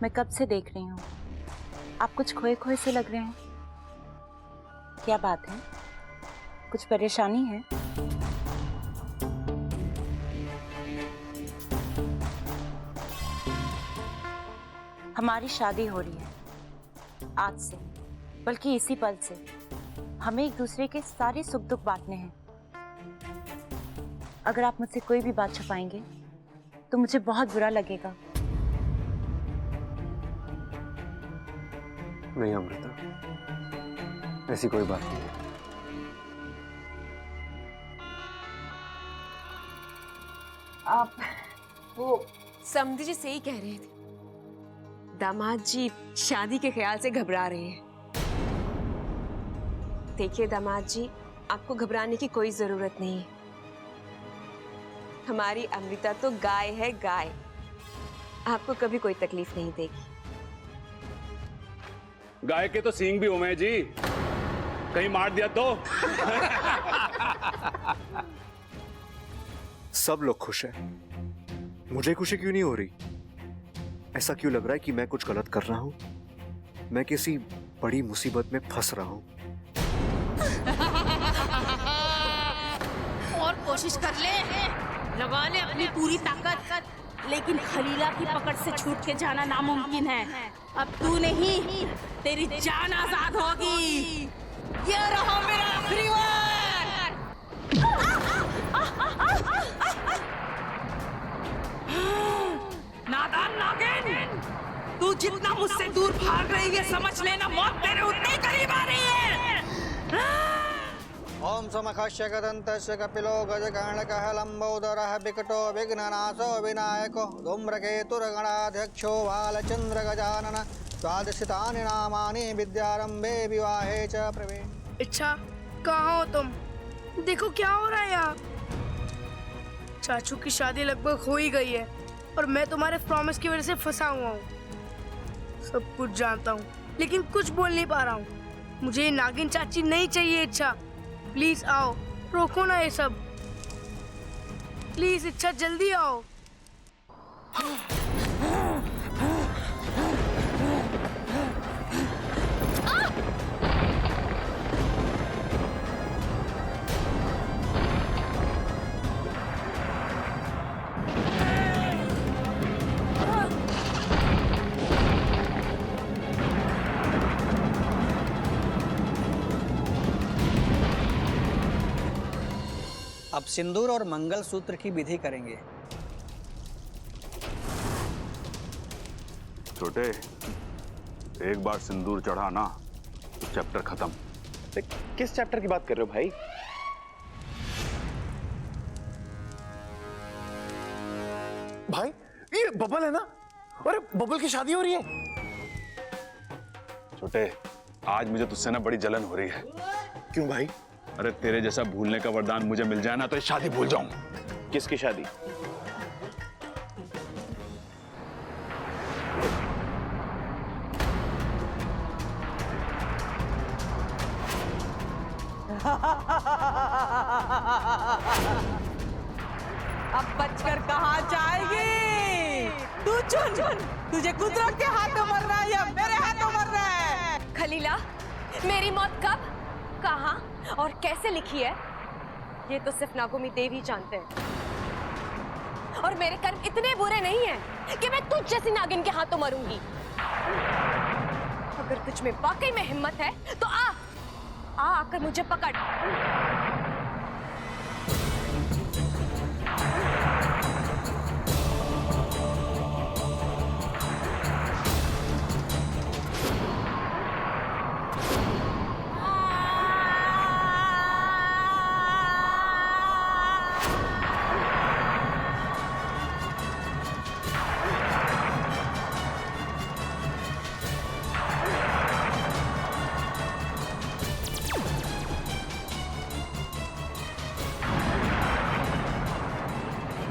मैं कब से देख रही हूँ, आप कुछ खोए खोए से लग रहे हैं। क्या बात है, कुछ परेशानी है? हमारी शादी हो रही है आज से, बल्कि इसी पल से। हमें एक दूसरे के सारे सुख दुख बांटने हैं। अगर आप मुझसे कोई भी बात छुपाएंगे तो मुझे बहुत बुरा लगेगा। नहीं अमृता, ऐसी कोई बात नहीं है। आप वो समधी जी सही कह रहे थे। दामाद जी शादी के ख्याल से घबरा रहे हैं। देखिए दामाद जी, आपको घबराने की कोई जरूरत नहीं है। हमारी अमृता तो गाय है, गाय। आपको कभी कोई तकलीफ नहीं देगी। गाय के तो सींग भी हुए जी, कहीं मार दिया तो। सब लोग खुश हैं, मुझे खुशी क्यों नहीं हो रही? ऐसा क्यों लग रहा है कि मैं कुछ गलत कर रहा हूं? मैं किसी बड़ी मुसीबत में फंस रहा हूं। और कोशिश कर ले, लगा ले अपनी पूरी ताकत, लेकिन खलीला की पकड़ से छूट के जाना नामुमकिन है। अब तू नहीं, तेरी जान आजाद होगी। ये रहा मेरा आखिरी वार। नादान नागिन, तू जितना मुझसे दूर भाग रही है, समझ लेना मौत तेरे उतने करीब आ रही है। ओम समखस्य गदन्तस्य कपिलो गजगणकः लम्बोदरः विकटो विघ्ननाशो विनायको धूम्रकेतुर्गणाध्यक्षो बालचन्द्र गजानन द्वादशतानि नामानि विद्यारंभे विवाहे च प्रवीण। इच्छा, कहाँ हो तुम? देखो क्या हो रहा है यहाँ। चाचू की शादी लगभग हो ही गई है और मैं तुम्हारे प्रॉमिस की वजह से फंसा हुआ हूँ। सब कुछ जानता हूँ लेकिन कुछ बोल नहीं पा रहा हूँ। मुझे ये नागिन चाची नहीं चाहिए। इच्छा प्लीज आओ, रोको ना ये सब। प्लीज इच्छा जल्दी आओ। अब सिंदूर और मंगल सूत्र की विधि करेंगे। छोटे, एक बार सिंदूर चढ़ा ना तो चैप्टर खत्म। किस चैप्टर की बात कर रहे हो भाई? भाई ये बबल है ना? अरे बबल की शादी हो रही है। छोटे, आज मुझे तुझसे ना बड़ी जलन हो रही है। क्यों भाई? अरे तेरे जैसा भूलने का वरदान मुझे मिल जाए ना तो ये शादी भूल जाऊं। किसकी शादी? अब बचकर कहाँ जाएगी? तू चुन, तुझे कुदरत के हाथों मरना है या मेरे हाथों मरना है? खलीला, मेरी मौत कब, कहाँ और कैसे लिखी है, ये तो सिर्फ नागोमी देव ही जानते हैं। और मेरे कर्म इतने बुरे नहीं हैं कि मैं तुझ जैसी नागिन के हाथों मरूंगी। अगर तुझ में वाकई में हिम्मत है तो आकर मुझे पकड़।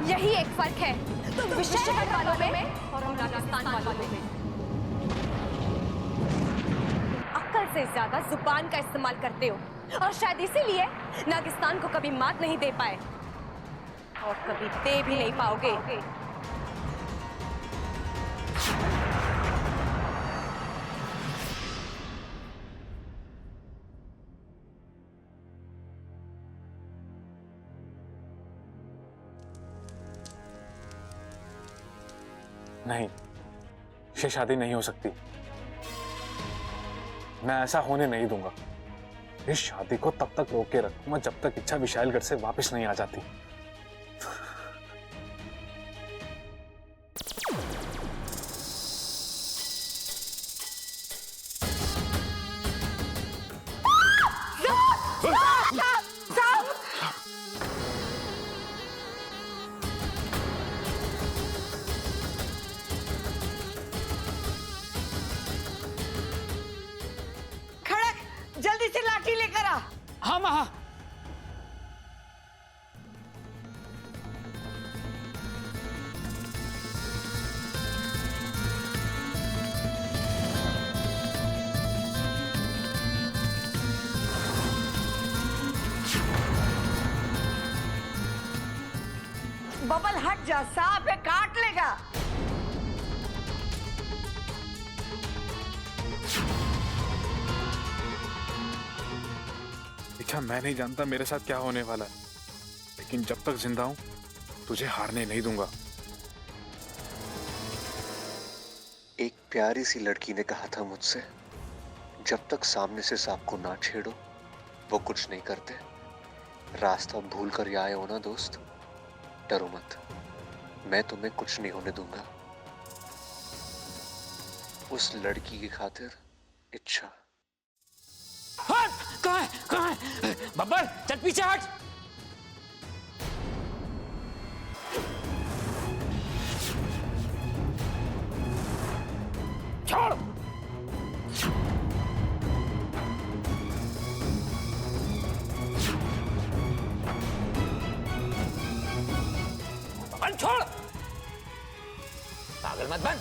यही एक फर्क है तुम विषयगढ़ वालों में और हम राजस्थान वालों में। अक्ल से ज्यादा जुबान का इस्तेमाल करते हो और शायद इसीलिए नागिस्तान को कभी मात नहीं दे पाए और कभी दे भी नहीं पाओगे। नहीं, ये शादी नहीं हो सकती। मैं ऐसा होने नहीं दूंगा। इस शादी को तब तक रोक के रखूंगा जब तक इच्छा विशालगढ़ से वापस नहीं आ जाती। जल्दी से लाठी लेकर आ। हाँ माँ। बबल हट जा, सांप है काट लेगा। देखा, मैं नहीं जानता मेरे साथ क्या होने वाला है, लेकिन जब तक जिंदा हूं तुझे हारने नहीं दूंगा। एक प्यारी सी लड़की ने कहा था मुझसे, जब तक सामने से सांप को ना छेड़ो वो कुछ नहीं करते। रास्ता भूल कर आए हो ना दोस्त, डरो मत, मैं तुम्हें कुछ नहीं होने दूंगा। उस लड़की की खातिर इच्छा। हट! कहाँ है? कहाँ है? बब्बर, चल पीछे हट! छोड़! बब्बर छोड़! पागल मत बन!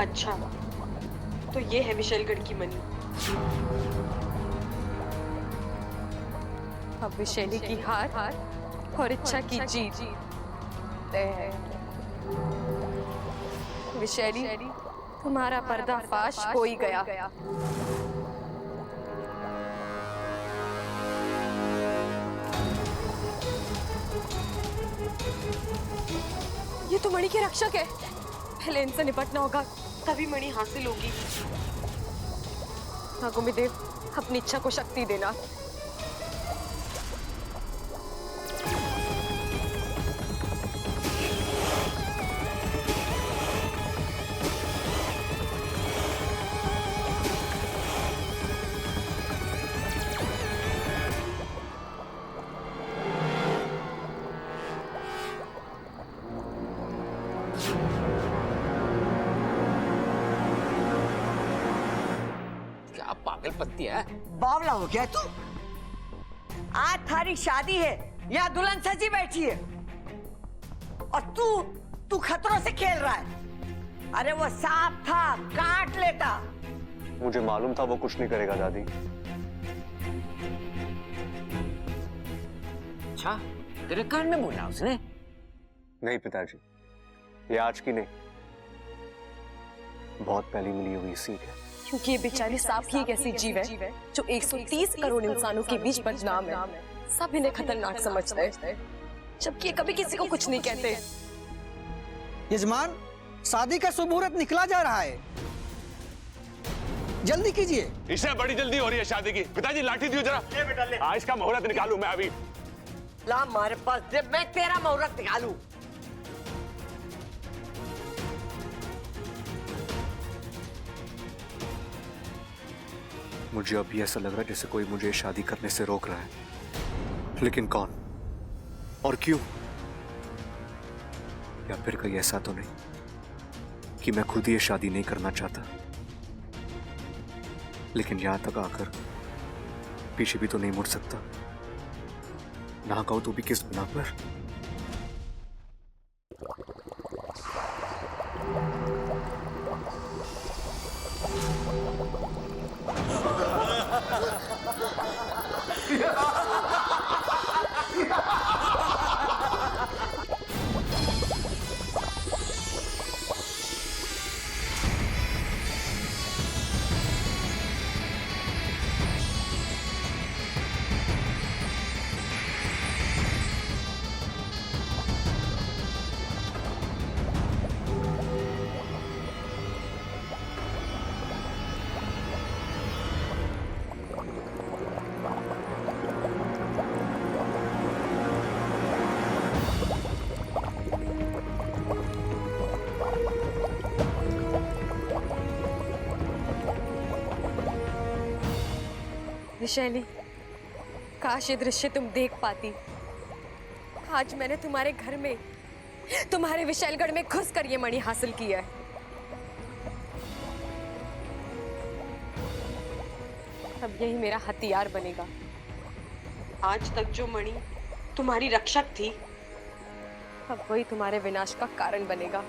अच्छा, तो ये है विशालगढ़ की मनी। अब विशैली की हार और इच्छा की जीत तय है। विशैली, तुम्हारा पर्दाफाश हो ही गया। ये तो मणि के रक्षक है, पहले इनसे निपटना होगा, तभी मणि हासिल होगी। नागोमी देव, अपनी इच्छा को शक्ति देना। पागलपंती है। बावला हो गया तू? आज थारी शादी है, यहाँ दुल्हन सजी बैठी है और तू खतरों से खेल रहा है। अरे वो सांप था, काट लेता। मुझे मालूम था वो कुछ नहीं करेगा दादी। अच्छा, तेरे कान में बोला उसने? नहीं पिताजी, ये आज की नहीं, बहुत पहले मिली हुई सीख है। क्योंकि ये बेचारी सांप ही एक ऐसी जीव है जो 130 करोड़ इंसानों के बीच बदनाम है। सब इन्हें खतरनाक समझते हैं, जबकि ये कभी किसी को कुछ नहीं कहते। यजमान, शादी का शुभ मुहूर्त निकला जा रहा है, जल्दी कीजिए। इसे बड़ी जल्दी हो रही है शादी की। पिताजी लाठी दियो जरा। ये बेटा ले। आज का मुहूर्त निकालूं मैं अभी। ला हमारे पास दे, मैं तेरा मुहूर्त निकालूं। मुझे अभी ऐसा लग रहा है जैसे कोई मुझे शादी करने से रोक रहा है, लेकिन कौन और क्यों? या फिर कहीं ऐसा तो नहीं कि मैं खुद ही ये शादी नहीं करना चाहता, लेकिन यहां तक आकर पीछे भी तो नहीं मुड़ सकता, ना कहूं तो भी किस बिना पर। विशैली, काश ये दृश्य तुम देख पाती। आज मैंने तुम्हारे घर में, तुम्हारे विशालगढ़ में घुसकर ये मणि हासिल किया है। अब यही मेरा हथियार बनेगा। आज तक जो मणि तुम्हारी रक्षक थी, अब वही तुम्हारे विनाश का कारण बनेगा।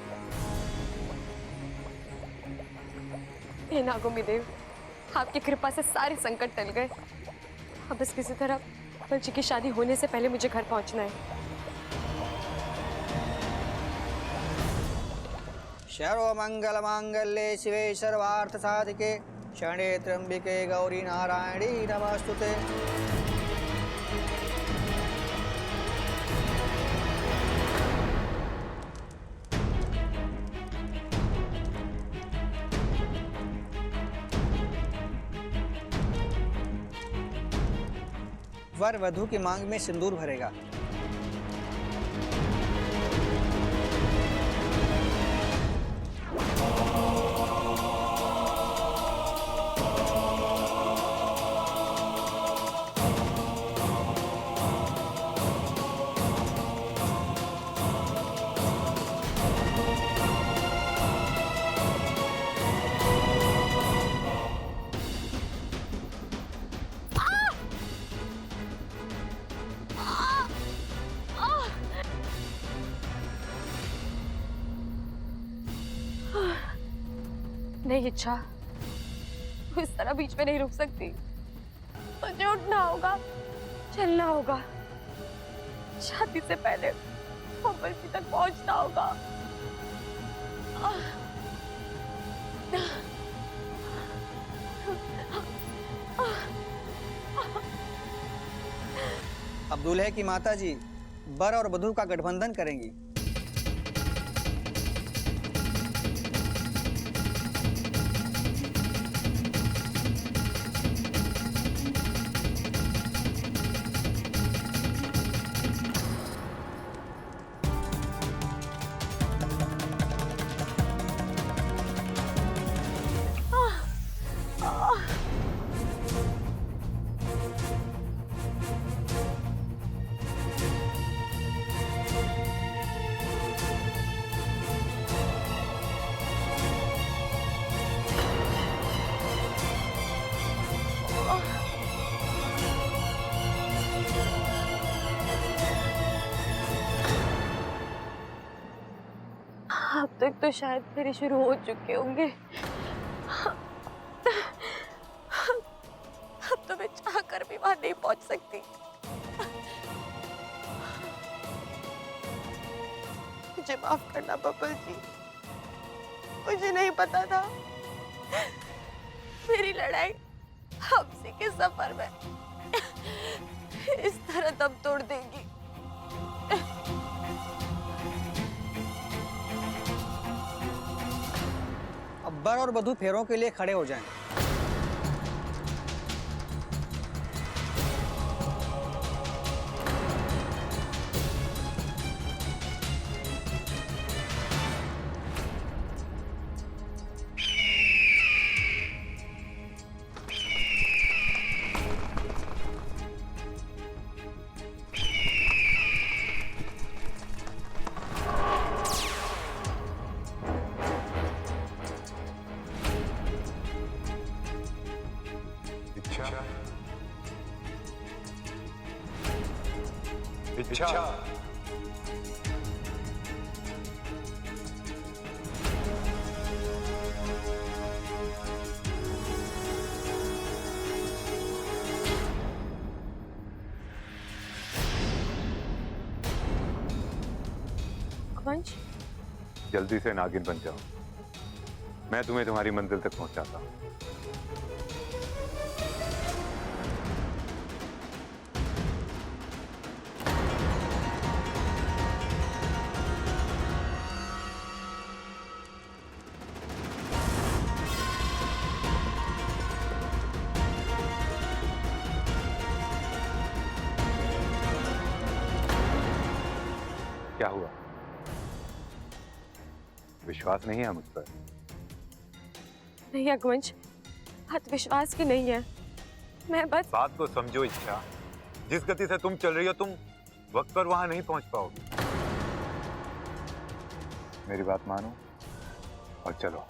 हे नागोमी देव, आपकी कृपा से सारे संकट टल गए। अब बस किसी तरह बबल जी की शादी होने से पहले मुझे घर पहुंचना है। सर्वमंगल मांगल्ये शिवे सर्वार्थ साधिके शरणे त्र्यंबिके गौरी नारायणी नमस्तुते। वर वधु की मांग में सिंदूर भरेगा। नहीं इच्छा, इस तरह बीच में नहीं रुक सकती। मुझे उठना होगा, चलना होगा, शादी से पहले बबल जी तक पहुंचना होगा। अब दूल्हे की माता जी वर और वधु का गठबंधन करेंगी। अब तक तो शायद मेरे शुरू हो चुके होंगे। अब तो मैं चाहकर भी वहां नहीं पहुंच सकती। मुझे माफ करना बबल जी, मुझे नहीं पता था मेरी लड़ाई वापसी के सफर में इस तरह दम तोड़ देगी। अब वर और वधु फेरों के लिए खड़े हो जाएं। इच्छा वंश, जल्दी से नागिन बन जाओ, मैं तुम्हें तुम्हारी मंजिल तक पहुंचाता हूं। क्या हुआ? विश्वास नहीं है मुझ पर? नहीं अगवंश, बात विश्वास की नहीं है। मैं बस बात को समझो इच्छा, जिस गति से तुम चल रही हो तुम वक्त पर वहां नहीं पहुंच पाओगी। मेरी बात मानो और चलो।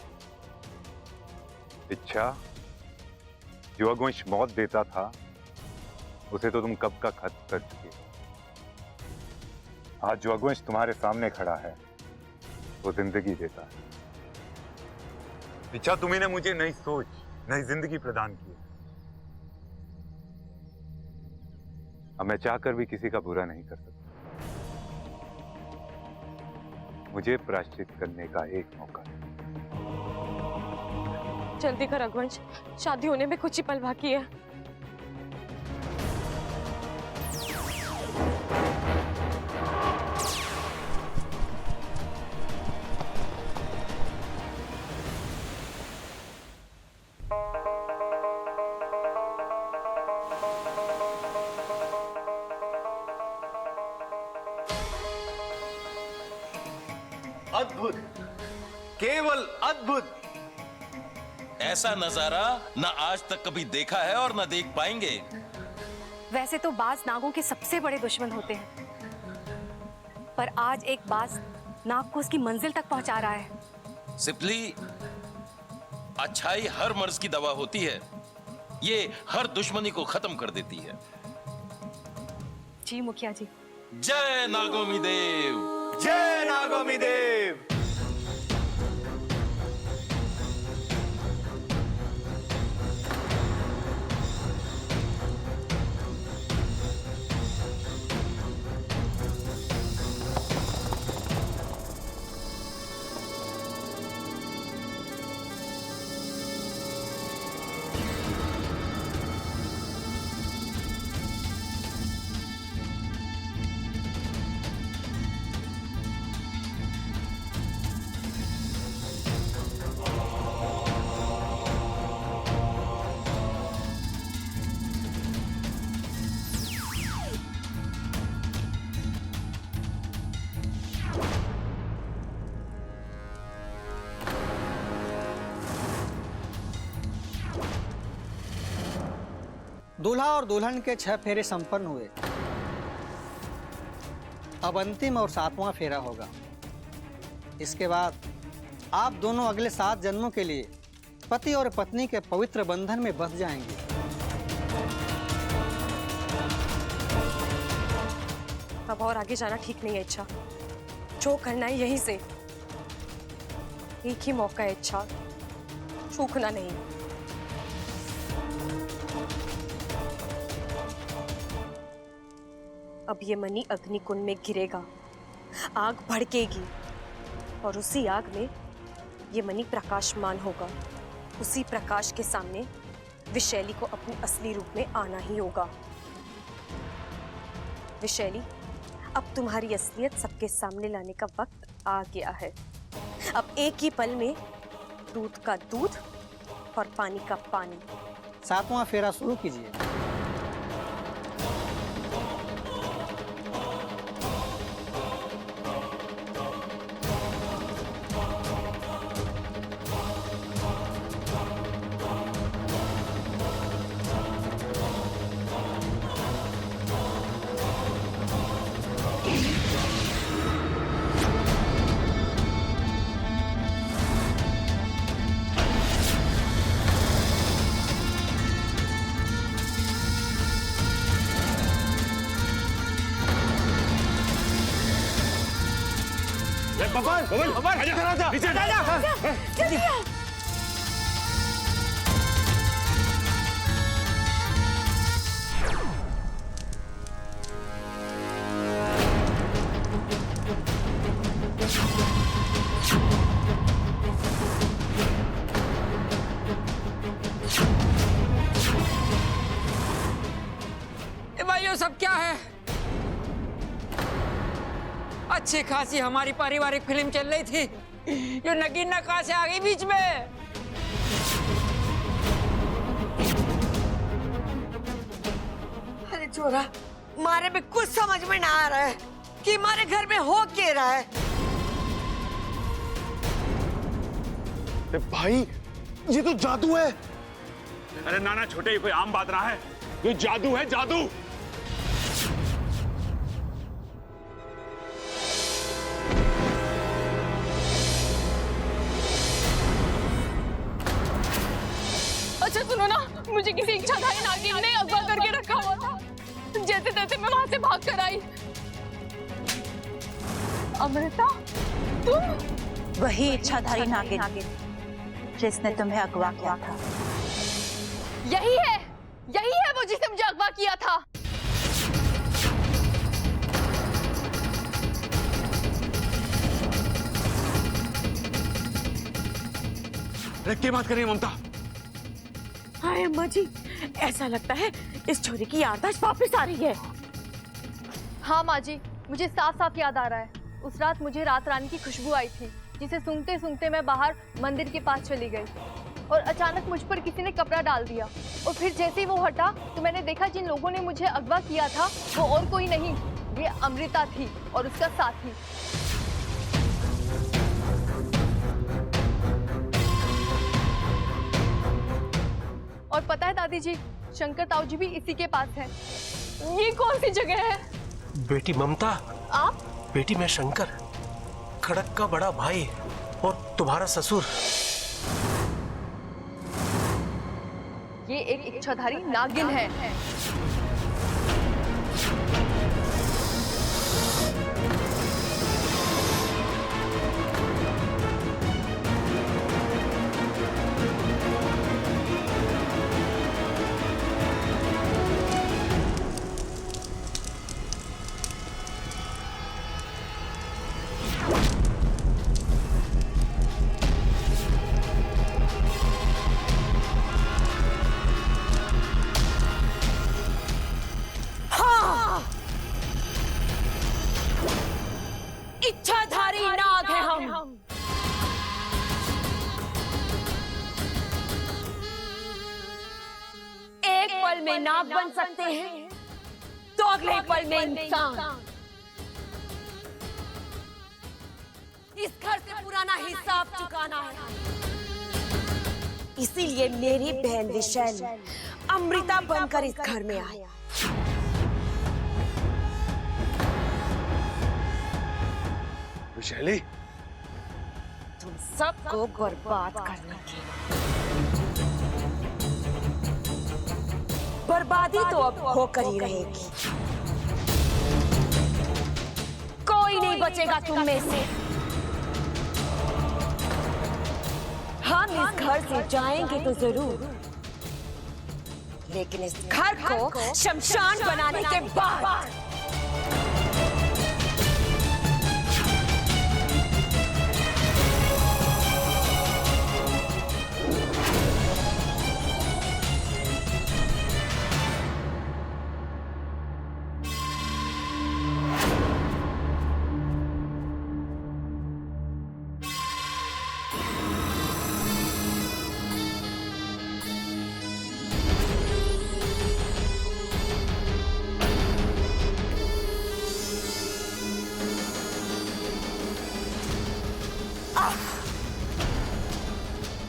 इच्छा, जो अगवंश मौत देता था उसे तो तुम कब का खत्म कर चुकी हो। आज जो अगवंश तुम्हारे सामने खड़ा है वो जिंदगी देता है। इच्छा, तुम्ही ने मुझे नई सोच, नई जिंदगी प्रदान की है। अब मैं चाहकर भी किसी का बुरा नहीं कर सकता। मुझे प्रायश्चित करने का एक मौका है। जल्दी कर रघुवंश, शादी होने में कुछ ही पल बाकी है। अद्भुत, केवल अद्भुत। ऐसा नजारा न आज तक कभी देखा है और न देख पाएंगे। वैसे तो बाज नागों के सबसे बड़े दुश्मन होते हैं, पर आज एक बाज नाग को उसकी मंजिल तक पहुंचा रहा है। सिपली, अच्छाई हर मर्ज की दवा होती है। ये हर दुश्मनी को खत्म कर देती है। जी मुखिया जी। जय नागोमी देव, जय नागोमी देव। दूल्हा और दुल्हन के 6 फेरे संपन्न हुए। अब अंतिम और 7वां फेरा होगा। इसके बाद आप दोनों अगले 7 जन्मों के लिए पति और पत्नी के पवित्र बंधन में बंध जाएंगे। अब और आगे जाना ठीक नहीं है इच्छा। जो करना है यहीं से। एक ही मौका है इच्छा, चूकना नहीं। अब ये मणि अग्निकुंड में गिरेगा, आग भड़केगी और उसी आग में ये मणि प्रकाशमान होगा। उसी प्रकाश के सामने विशैली को अपने असली रूप में आना ही होगा। विशैली, अब तुम्हारी असलियत सबके सामने लाने का वक्त आ गया है। अब एक ही पल में दूध का दूध और पानी का पानी। 7वां फेरा शुरू कीजिए। बबल इधर आजा, नीचे जा। भाइयों सब क्या है? अच्छी खासी हमारी पारिवारिक फिल्म चल रही थी, ये नगीना कहां से आ गई बीच में? अरे छोरा, मारे में कुछ समझ में ना आ रहा है कि हमारे घर में हो क्या रहा है। भाई ये तो जादू है। अरे नाना छोटे, ये कोई आम बात ना है, ये जादू है, जादू। अच्छा सुनो ना, मुझे किसी इच्छाधारी नागिन ने अगवा करके रखा हुआ था। जैसे तैसे मैं वहां से भाग कर आई। अमृता, तुम? वही इच्छाधारी नागिन जिसने तुम्हें अगवा किया था। यही है वो जिसने मुझे अगवा किया था। अरे क्या बात कर रही है ममता? हाय अम्मा जी, ऐसा लगता है इस छोरी की याददाश्त वापस आ रही है। हाँ माँ जी, मुझे साफ साफ याद आ रहा है। उस रात मुझे रात रानी की खुशबू आई थी, जिसे सूंघते सूंघते मैं बाहर मंदिर के पास चली गई और अचानक मुझ पर किसी ने कपड़ा डाल दिया। और फिर जैसे ही वो हटा तो मैंने देखा जिन लोगों ने मुझे अगवा किया था वो और कोई नहीं, ये अमृता थी और उसका साथी। और पता है दादी जी, शंकर ताऊ जी भी इसी के पास है। ये कौन सी जगह है? बेटी ममता, आप? बेटी मैं शंकर, खड़क का बड़ा भाई और तुम्हारा ससुर। ये एक इच्छाधारी नागिन है। इच्छाधारी नाग है हम। एक पल में नाग बन सकते हैं तो अगले पल में इंसान। इस घर से पुराना हिसाब चुकाना है, इसीलिए मेरी बहन विशैली अमृता बनकर इस घर में आई। विशैली, तुम सबको बर्बाद करने की। बर्बादी तो अब होकर ही रहेगी। कोई नहीं बचेगा तुम में से। हम इस घर से जाएंगे तो जरूर, लेकिन इस घर को शमशान बनाने के बाद।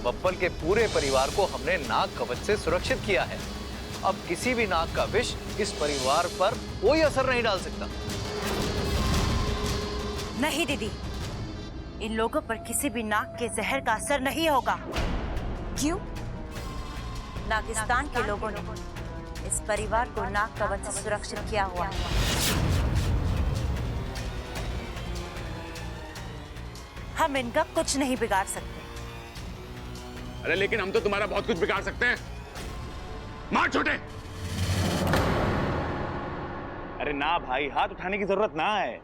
बब्बल के पूरे परिवार को हमने नाग कवच से सुरक्षित किया है। अब किसी भी नाग का विष इस परिवार पर कोई असर नहीं डाल सकता। नहीं दीदी, इन लोगों पर किसी भी नाग के जहर का असर नहीं होगा। क्यों? नागिस्तान के लोगों ने इस परिवार को नाग कवच से सुरक्षित किया हुआ है। हम इनका कुछ नहीं बिगाड़ सकते। अरे लेकिन हम तो तुम्हारा बहुत कुछ बिगाड़ सकते हैं। मार छोटे। अरे ना भाई, हाथ उठाने की जरूरत ना है।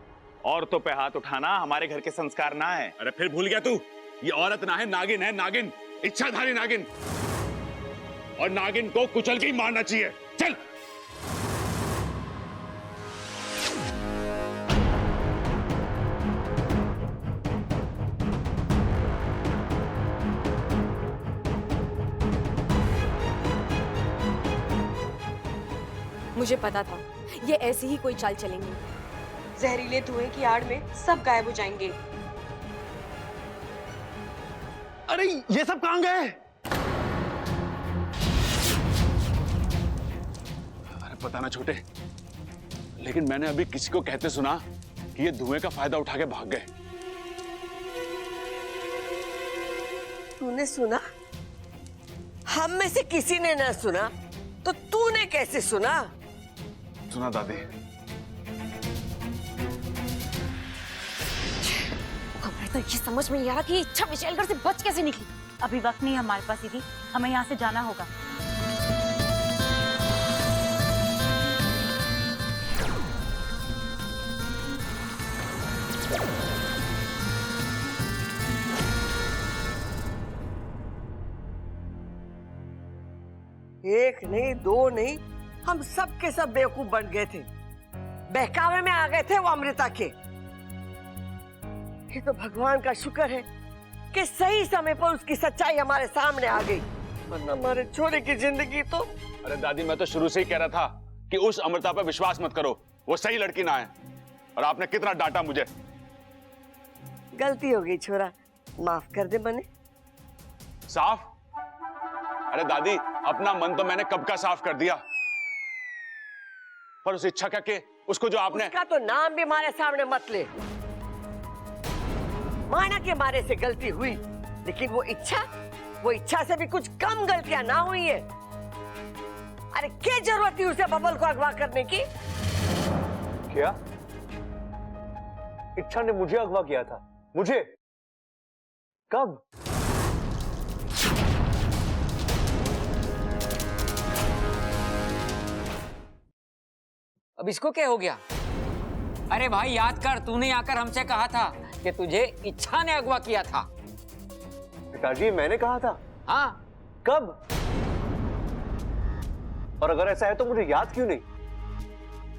औरतों पे हाथ उठाना हमारे घर के संस्कार ना है। अरे फिर भूल गया तू? ये औरत ना है, नागिन है, नागिन, इच्छाधारी नागिन। और नागिन को कुचल के ही मारना चाहिए। चल। मुझे पता था ये ऐसी ही कोई चाल चलेंगी। जहरीले धुएं की आड़ में सब गायब हो जाएंगे। अरे ये सब कहां गए? अरे पता ना छोटे, लेकिन मैंने अभी किसी को कहते सुना कि ये धुएं का फायदा उठा के भाग गए। तूने सुना? हम में से किसी ने ना सुना तो तूने कैसे सुना? सुना दादी। हमें तो ये समझ में नहीं आ रहा कि इच्छा विशालगढ़ से बच कैसे निकली। अभी वक्त नहीं है हमारे पास दीदी, हमें यहाँ से जाना होगा। एक नहीं, दो नहीं, हम सब के सब बेवकूफ बन गए थे। बहकावे में आ गए थे वो अमृता के। ये तो भगवान का शुक्र है कि सही समय पर उसकी सच्चाई हमारे सामने आ गई, वरना हमारे छोरे की जिंदगी तो। अरे दादी, मैं तो शुरू से ही कह रहा था कि उस अमृता पर विश्वास मत करो, वो सही लड़की ना है। और आपने कितना डांटा मुझे। गलती हो गई छोरा, माफ कर दे मने। साफ? अरे दादी, अपना मन तो मैंने कब का साफ कर दिया, पर उस इच्छा का के उसको जो आपने। उसका तो नाम भी हमारे सामने मत ले। माना के मारे से गलती हुई, लेकिन वो इच्छा से भी कुछ कम गलतियां ना हुई है। अरे क्या जरूरत थी उसे बबल को अगवा करने की? क्या इच्छा ने मुझे अगवा किया था? मुझे? कब? अब इसको क्या हो गया? अरे भाई याद कर, तूने आकर हमसे कहा था कि तुझे इच्छा ने अगवा किया था। पिताजी, मैंने कहा था? हाँ। कब? और अगर ऐसा है तो मुझे याद क्यों नहीं?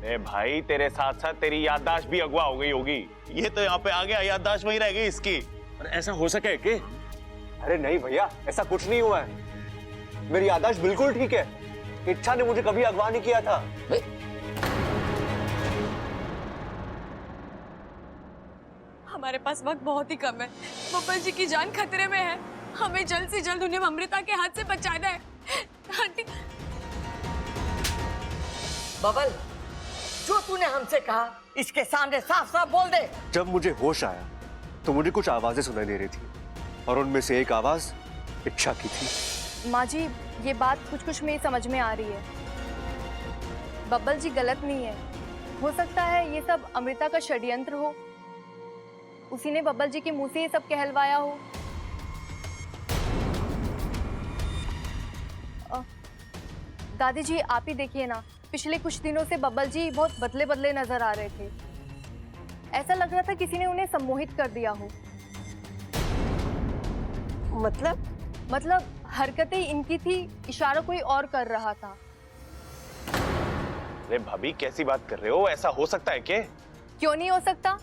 ए भाई, तेरे साथ साथ तेरी याददाश्त भी अगवा हो गई होगी। ये तो यहाँ पे आ गया, याददाश्त वहीं रह गई इसकी। अरे ऐसा हो सके कि? अरे नहीं भैया, ऐसा कुछ नहीं हुआ है। मेरी याददाश्त बिल्कुल ठीक है। इच्छा ने मुझे कभी अगवा नहीं किया था। हमारे पास वक्त बहुत ही कम है। बब्बल जी की जान खतरे में है। हमें जल्द से जल्द उन्हें अमृता के हाथ से बचाना है। आंटी। बबल, जो तूने हमसे कहा इसके सामने साफ साफ बोल दे। जब मुझे होश आया तो मुझे कुछ आवाजें सुनाई दे रही थी, और उनमें से एक आवाज इच्छा की थी। माँ जी, ये बात कुछ कुछ में समझ में आ रही है। बब्बल जी गलत नहीं है। हो सकता है ये सब अमृता का षड्यंत्र हो। उसी ने बब्बल जी के मुंह से ये सब कहलवाया हो। दादी जी, आप ही देखिए ना, पिछले कुछ दिनों से बब्बल जी बहुत बदले बदले नजर आ रहे थे। ऐसा लग रहा था किसी ने उन्हें सम्मोहित कर दिया हो। मतलब हरकतें इनकी थी, इशारा कोई और कर रहा था। अरे भाभी, कैसी बात कर रहे हो? ऐसा हो सकता है क्या? क्यों नहीं हो सकता?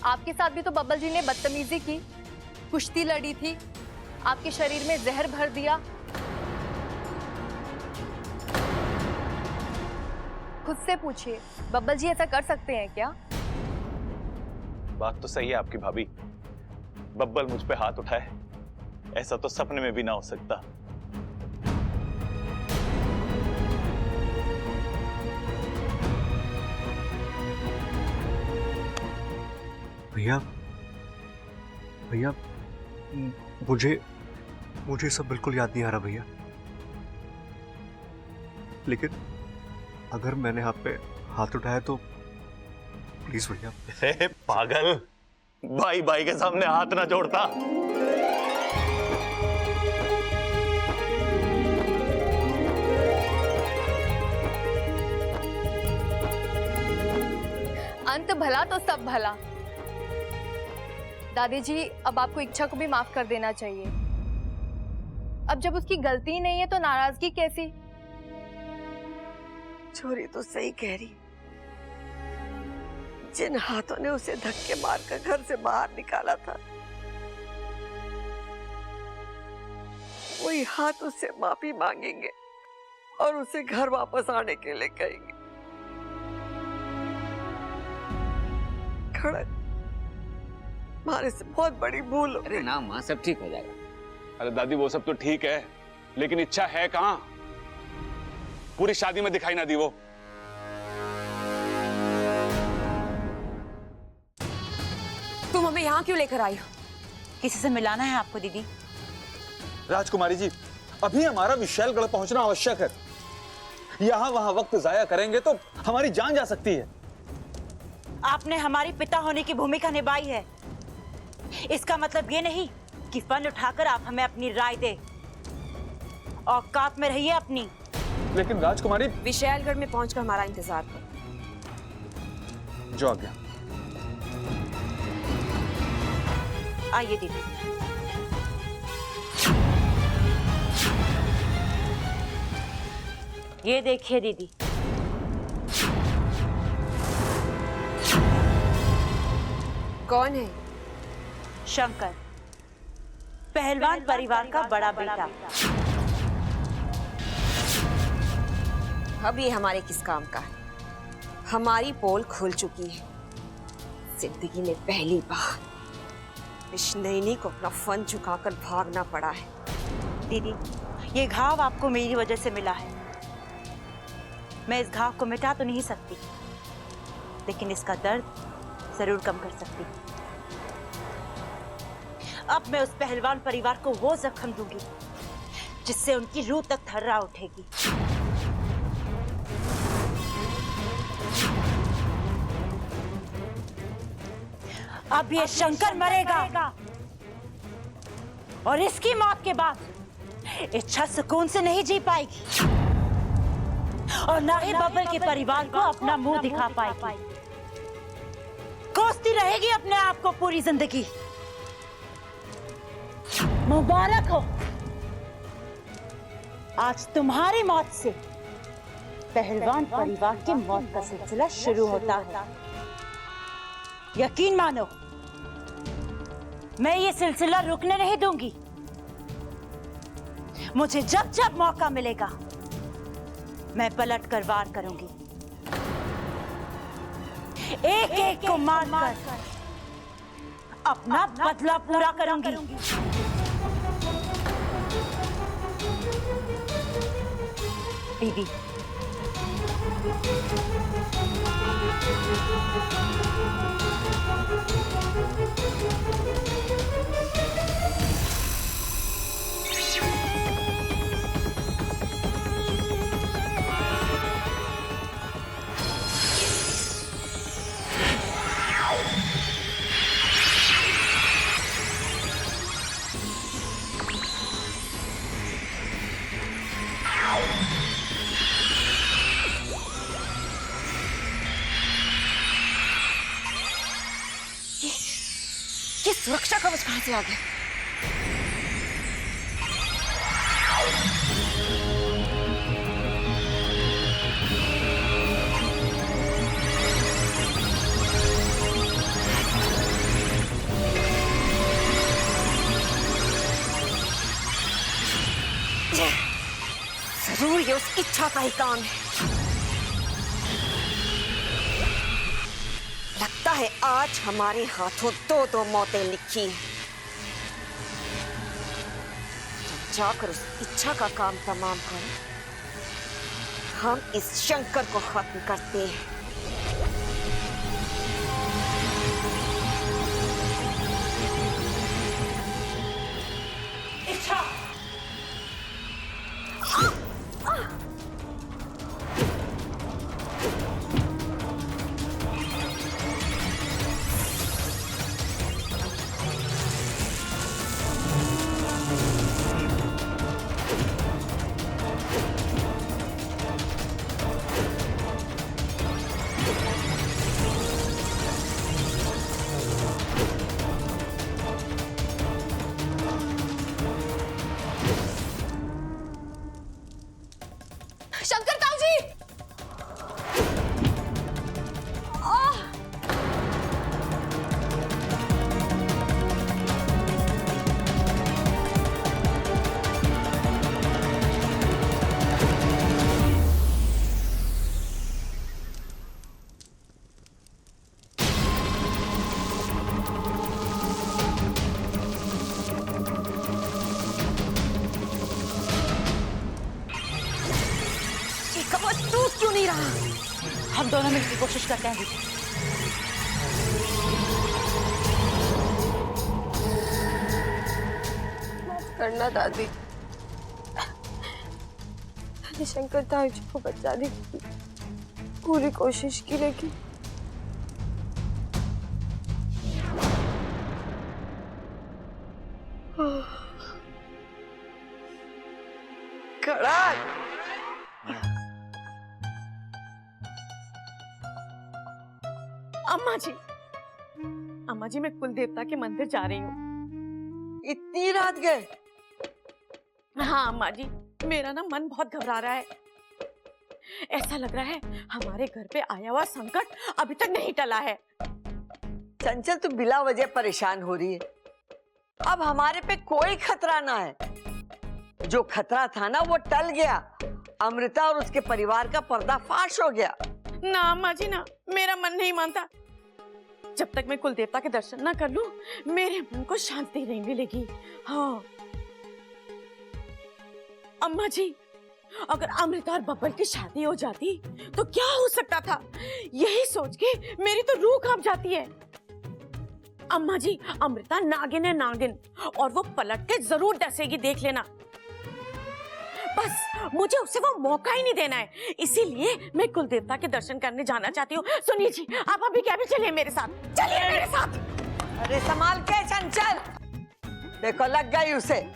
आपके साथ भी तो बब्बल जी ने बदतमीजी की, कुश्ती लड़ी थी, आपके शरीर में जहर भर दिया। खुद से पूछिए, बब्बल जी ऐसा कर सकते हैं क्या? बात तो सही है आपकी भाभी। बब्बल मुझ पे हाथ उठाए, ऐसा तो सपने में भी ना हो सकता। भैया, मुझे सब बिल्कुल याद नहीं आ रहा भैया। लेकिन अगर मैंने आप पे हाथ उठाया तो प्लीज भैया। पागल, भाई भाई के सामने हाथ ना जोड़ता। अंत भला तो सब भला। दादी जी, अब आपको इच्छा को भी माफ कर देना चाहिए। अब जब उसकी गलती ही नहीं है तो नाराजगी कैसी? छोरी तो सही कह रही। जिन हाथों ने उसे धक्के मारकर घर से बाहर निकाला था, वही हाथ उससे माफी मांगेंगे और उसे घर वापस आने के लिए कहेंगे। खड़क, हमारे से बहुत बड़ी भूल हो गई। अरे ना माँ, सब ठीक हो जाएगा। अरे दादी वो सब तो ठीक है, लेकिन इच्छा है कहाँ? पूरी शादी में दिखाई ना दी वो। तुम हमें यहाँ क्यों लेकर आई हो? किसी से मिलाना है आपको दीदी। राजकुमारी जी, अभी हमारा विशालगढ़ पहुंचना आवश्यक है। यहाँ वहां वक्त जाया करेंगे तो हमारी जान जा सकती है। आपने हमारी पिता होने की भूमिका निभाई है। इसका मतलब ये नहीं कि फन उठाकर आप हमें अपनी राय दे। औकात में रहिए अपनी। लेकिन राजकुमारी, विशालगढ़ में पहुंचकर हमारा इंतजार करो। जो आ गया। आइए दीदी। ये देखिए दीदी, कौन है? शंकर, पहलवान परिवार का बड़ा बेटा। अब ये हमारे किस काम का है? हमारी पोल खुल चुकी है। जिंदगी में पहली बार इस नैनी को अपना फन झुकाकर भागना पड़ा है। दीदी, ये घाव आपको मेरी वजह से मिला है। मैं इस घाव को मिटा तो नहीं सकती, लेकिन इसका दर्द जरूर कम कर सकती हूँ। अब मैं उस पहलवान परिवार को वो जख्म दूंगी जिससे उनकी रूह तक थर्रा उठेगी। अब ये शंकर मरेगा और इसकी मौत के बाद इच्छा सुकून से नहीं जी पाएगी और ना ही बबल के परिवार को अपना मुंह दिखा पाएगी। कोसती रहेगी अपने आप को पूरी जिंदगी। मुबारक हो, आज तुम्हारी मौत से पहलवान परिवार की मौत का सिलसिला शुरू होता है। यकीन मानो, मैं ये सिलसिला रुकने नहीं दूंगी। मुझे जब जब मौका मिलेगा मैं पलट कर वार करूंगी। एक एक को मारकर अपना बदला पूरा करूंगी। दीदी, ये सुरक्षा कवच कहां से आ गया? जरूर ये उस इच्छा का ही काम है। लगता है आज हमारे हाथों दो दो मौतें लिखी हैं। तो जाकर उस इच्छा का काम तमाम करो, हम इस शंकर को खत्म करते हैं। इच्छा, शंकर ताऊ जी! आह! क्यों नहीं रहा? हम दोनों मिलकर कोशिश करते हैं दीदी। करना दादी, मैंने शंकर ताऊ जी को बचाने की पूरी कोशिश की, लेकिन कड़क। अम्मा जी मैं कुल देवता के मंदिर जा रही हूँ। इतनी रात गए? हाँ अम्मा जी, मेरा ना मन बहुत घबरा रहा है। ऐसा लग रहा है हमारे घर पे आया हुआ संकट अभी तक नहीं टला है। चंचल तू बिला वजह परेशान हो रही है। अब हमारे पे कोई खतरा ना है। जो खतरा था ना वो टल गया। अमृता और उसके परिवार का पर्दाफाश हो गया। ना अम्मा जी ना, मेरा मन नहीं मानता। जब तक मैं कुल देवता के दर्शन ना कर लूं, मेरे मन को शांति नहीं मिलेगी। हाँ अम्मा जी, अगर अमृता और बब्बल की शादी हो जाती तो क्या हो सकता था, यही सोच के मेरी तो रूह कांप जाती है। अम्मा जी, अमृता नागिन है नागिन, और वो पलट के जरूर डसेगी, देख लेना। बस मुझे उसे वो मौका ही नहीं देना है, इसीलिए मैं कुल देवता के दर्शन करने जाना चाहती हूँ। सुनिए जी, आप अभी क्या भी चलिए मेरे साथ, चलिए मेरे साथ। अरे संभाल के चंचल, देखो लग गई उसे।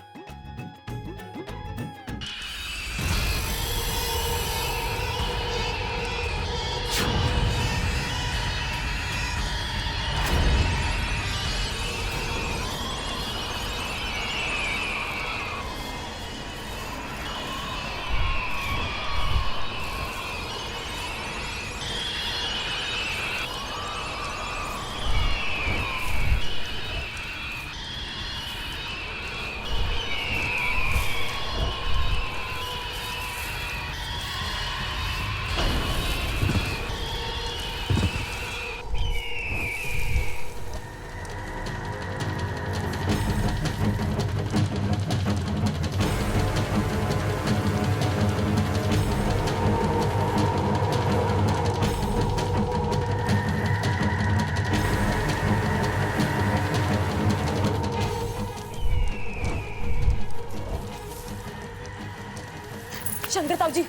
शंकर ताऊ जी,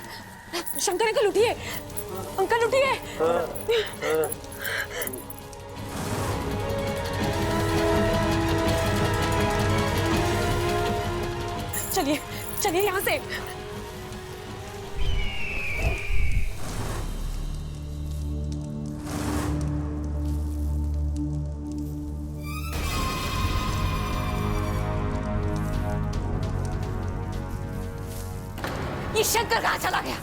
शंकर अंकल उठिए, अंकल उठिए। चलिए चलिए यहाँ से। ये शंकर कहाँ चला गया?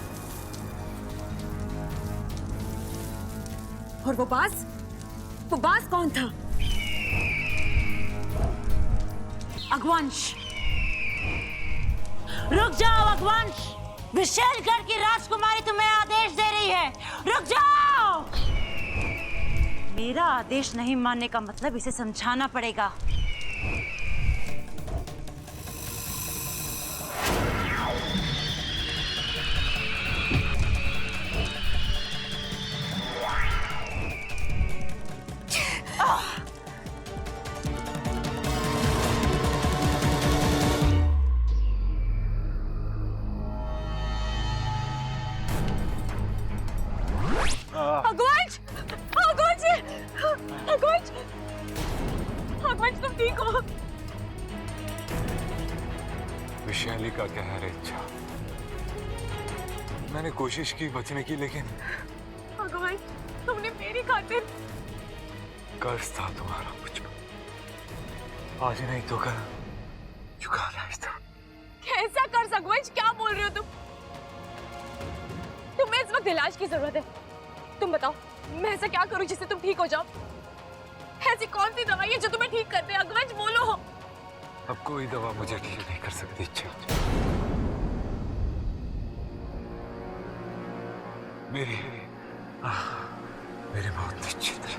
और वो बास कौन था? अगवंश, रुक जाओ अगवंश। विशेलगढ़ की राजकुमारी तुम्हें आदेश दे रही है, रुक जाओ। मेरा आदेश नहीं मानने का मतलब इसे समझाना पड़ेगा। अगवंश तुम ठीक हो? विशाली का कहर है, इच्छा। मैंने कोशिश की बचने की, लेकिन अगवंश तुमने मेरी खातिर। कर्ज था तुम्हारा मुझ पर, आज नहीं तो कल चुकाना ही था। कैसा कर्ज अगवंश, क्या बोल रहे हो तुम? बहुत इलाज की जरूरत है। तुम बताओ मैं ऐसा क्या करूं जिससे तुम ठीक हो जाओ? ऐसी कौन सी दवाई है जो तुम्हें ठीक कर दे? अग्रज बोलो। अब कोई दवा मुझे ठीक नहीं कर सकती। इच्छा मेरी मौत निश्चित है।